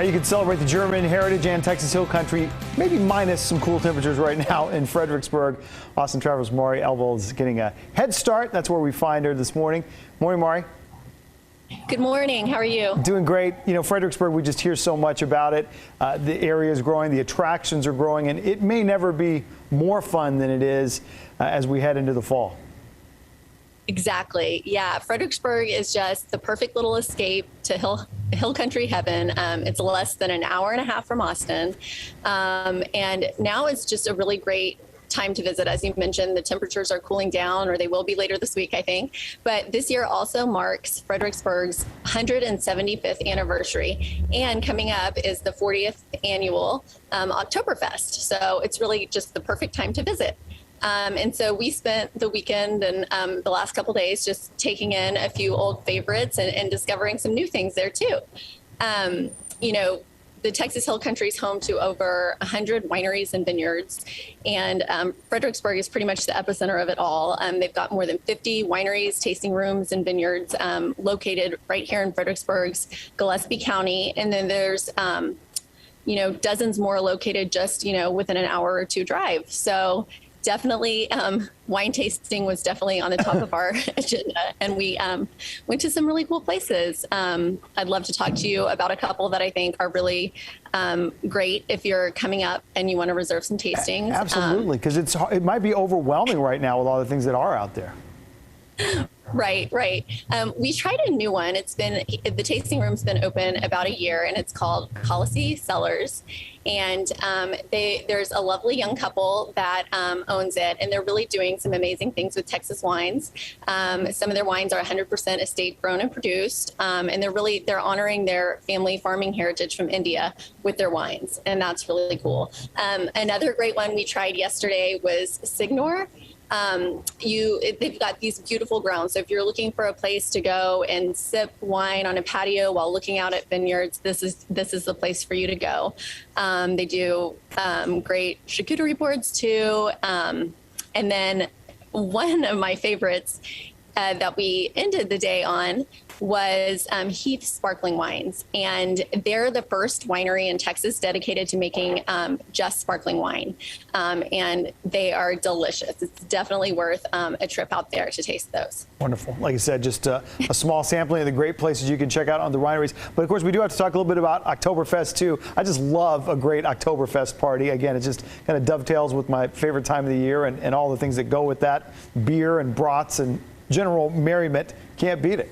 You can celebrate the German heritage and Texas Hill Country, maybe minus some cool temperatures right now in Fredericksburg. Austin Travel's Mauri Elbel is getting a head start. That's where we find her this morning. Morning, Mauri. Good morning. How are you? Doing great. You know, Fredericksburg, we just hear so much about it. The area is growing, the attractions are growing, and it may never be more fun than it is as we head into the fall. Exactly. Yeah. Fredericksburg is just the perfect little escape to hill country heaven. It's less than an hour and a half from Austin. And now it's just a really great time to visit. As you mentioned, the temperatures are cooling down, or they will be later this week, I think. But this year also marks Fredericksburg's 175th anniversary. And coming up is the 40th annual Oktoberfest. So it's really just the perfect time to visit. And so we spent the weekend and the last couple days just taking in a few old favorites and discovering some new things there too. You know, the Texas Hill Country is home to over 100 wineries and vineyards, and Fredericksburg is pretty much the epicenter of it all. They've got more than 50 wineries, tasting rooms, and vineyards located right here in Fredericksburg's Gillespie County. And then there's, you know, dozens more located just, you know, within an hour or two drive. So definitely wine tasting was definitely on the top of our agenda, and we went to some really cool places. I'd love to talk to you about a couple that I think are really great if you're coming up and you want to reserve some tastings. Absolutely, because it might be overwhelming right now with all the things that are out there. Right. We tried a new one. The tasting room's been open about a year, and it's called Policy Cellars. And there's a lovely young couple that owns it, and they're really doing some amazing things with Texas wines. Some of their wines are 100% estate grown and produced, and they're honoring their family farming heritage from India with their wines, and that's really cool. Another great one we tried yesterday was Signor. They've got these beautiful grounds. So if you're looking for a place to go and sip wine on a patio while looking out at vineyards, this is the place for you to go. They do great charcuterie boards too. And then one of my favorites that we ended the day on was Heath sparkling wines, and they're the first winery in Texas dedicated to making just sparkling wine, and they are delicious. It's definitely worth a trip out there to taste those. Wonderful. Like I said, just a small sampling of the great places you can check out on the wineries. But of course, we do have to talk a little bit about Oktoberfest too. I just love a great Oktoberfest party. Again, it just kind of dovetails with my favorite time of the year and all the things that go with that. Beer and brats and general merriment. Can't beat it.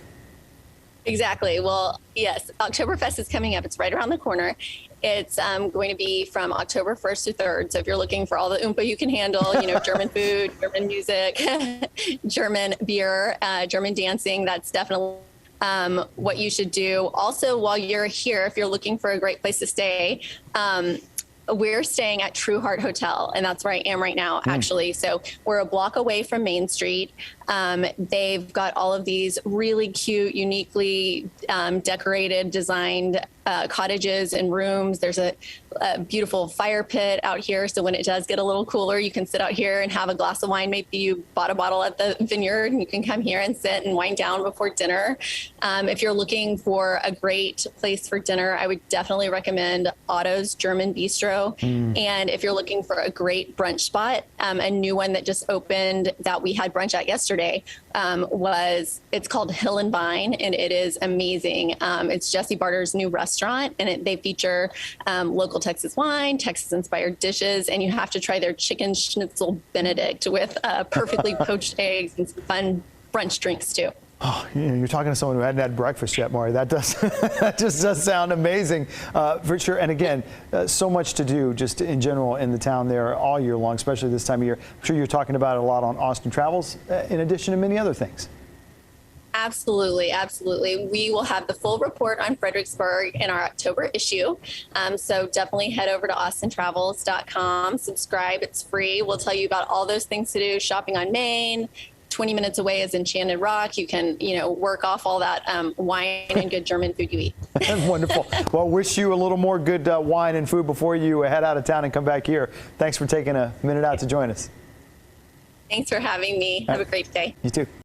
Exactly. Well, yes, Oktoberfest is coming up. It's right around the corner. It's going to be from October 1st to 3rd. So if you're looking for all the oompa you can handle, you know, German food, German music, German beer, German dancing, that's definitely what you should do. Also, while you're here, if you're looking for a great place to stay, we're staying at Trueheart Hotel, and that's where I am right now, actually. So we're a block away from Main Street. They've got all of these really cute, uniquely decorated, designed cottages and rooms. There's a beautiful fire pit out here, so when it does get a little cooler, you can sit out here and have a glass of wine. Maybe you bought a bottle at the vineyard, and you can come here and sit and wind down before dinner. If you're looking for a great place for dinner, I would definitely recommend Otto's German Bistro. And if you're looking for a great brunch spot, a new one that just opened that we had brunch at yesterday, it's called Hill and Vine, and it is amazing. It's Jesse Barter's new restaurant, and they feature local Texas wine, Texas-inspired dishes, and you have to try their chicken schnitzel Benedict with perfectly poached eggs and some fun brunch drinks too. Oh, you're talking to someone who hadn't had breakfast yet, Mauri. That just does sound amazing, for sure. And again, so much to do just in general in the town there all year long, especially this time of year. I'm sure you're talking about it a lot on Austin Travels, in addition to many other things. Absolutely. We will have the full report on Fredericksburg in our October issue. So definitely head over to austintravels.com, subscribe, it's free. We'll tell you about all those things to do, shopping on Main. 20 minutes away is Enchanted Rock. You can, work off all that wine and good German food you eat. Wonderful. Well, wish you a little more good wine and food before you head out of town and come back here. Thanks for taking a minute out to join us. Thanks for having me. Have a great day. You too.